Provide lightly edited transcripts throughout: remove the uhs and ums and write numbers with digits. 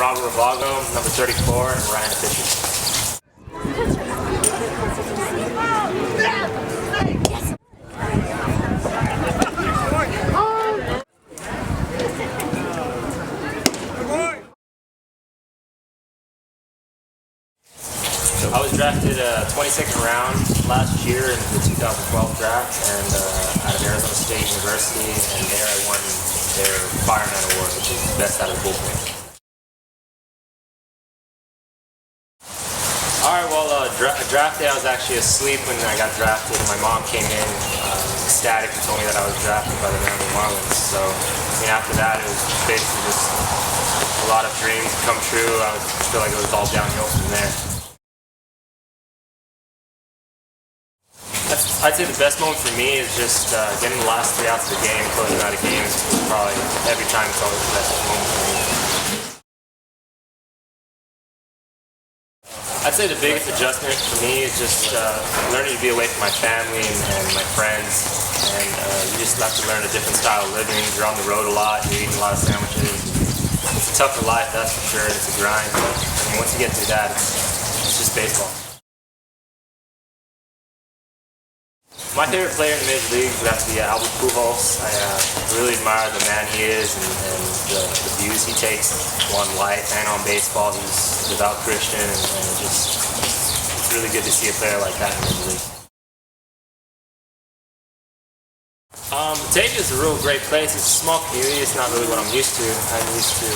Robert Ravago, number 34, and we're right-handed pitcher. I was drafted 22nd round last year in the 2012 draft, and out of Arizona State University, and there I won their Fireman Award, which is the best out of the bullpen. Alright, well, draft day I was actually asleep when I got drafted. My mom came in ecstatic and told me that I was drafted by the Miami Marlins. So, after that it was basically just a lot of dreams come true. I feel like it was all downhill from there. I'd say the best moment for me is just getting the last 3 outs of the game, closing out a game. Probably every time it's always the best moment for me. I'd say the biggest adjustment for me is just learning to be away from my family and my friends. And you just have to learn a different style of living. You're on the road a lot, you're eating a lot of sandwiches. It's a tougher life, that's for sure. It's a grind, but once you get through that, it's just baseball. My favorite player in the Major Leagues would have to be Albert Pujols. I really admire the man he is and the views he takes on life and on baseball. He's a devout Christian, and it's really good to see a player like that in the Major League. Batavia is a real great place. It's a small community. It's not really what I'm used to. I'm used to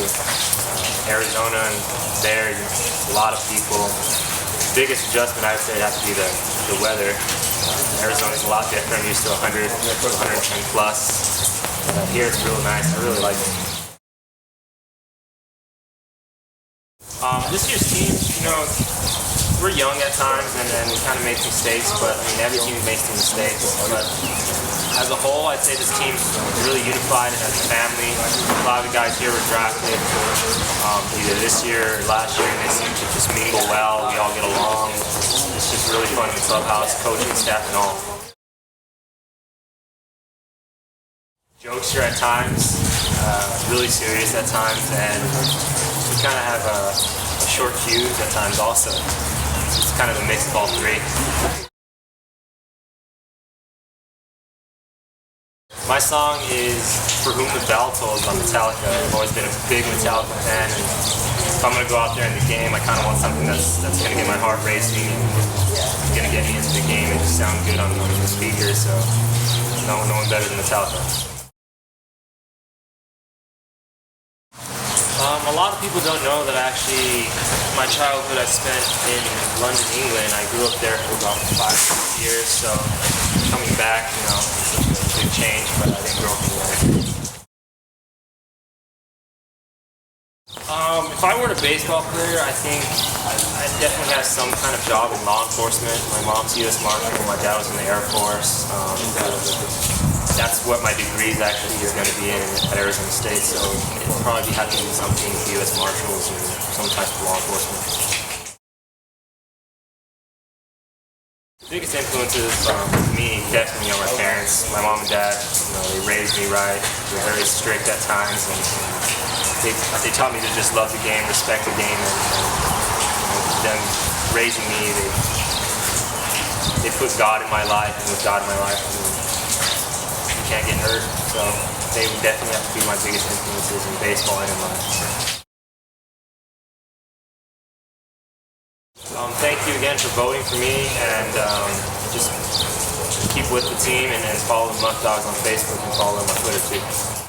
Arizona, and there a lot of people. The biggest adjustment I would say has to be the weather. Arizona's a lot different. I'm used to 100, 110 plus. Here it's real nice. I really like it. This year's team, we're young at times and we kind of make mistakes, but every team makes mistakes. But as a whole, I'd say this team's really unified and as a family. A lot of the guys here were drafted either this year or last year, and they seem to just mingle well. We all get along. It's just really fun in the clubhouse, coaching staff and all. Jokester at times, really serious at times, and we kind of have a short fuse at times also. It's kind of a mix of all three. My song is For Whom the Bell Tolls by Metallica. I've always been a big Metallica fan, and if I'm going to go out there in the game, I kind of want something that's going to get my heart racing and going to get me into the game and just sound good on the speaker, so no one better than Metallica. A lot of people don't know that my childhood I spent in London, England. I grew up there for about 5 years, so coming back, it's a big change, but I didn't grow up in London. If I were a baseball player, I think I'd definitely have some kind of job in law enforcement. My mom's U.S. Marshal, my dad was in the Air Force. That's what my degree actually is going to be in at Arizona State, so it'll probably be having something with U.S. Marshals or some type of law enforcement. The biggest influences for me definitely are my parents. My mom and dad, they raised me right. They're very strict at times, and they taught me to just love the game, respect the game, and them raising me, they put God in my life, and with God in my life, you can't get hurt. So they would definitely have to be my biggest influences in baseball and in life. Thank you again for voting for me, and just keep with the team and follow the Muckdogs on Facebook and follow them on Twitter too.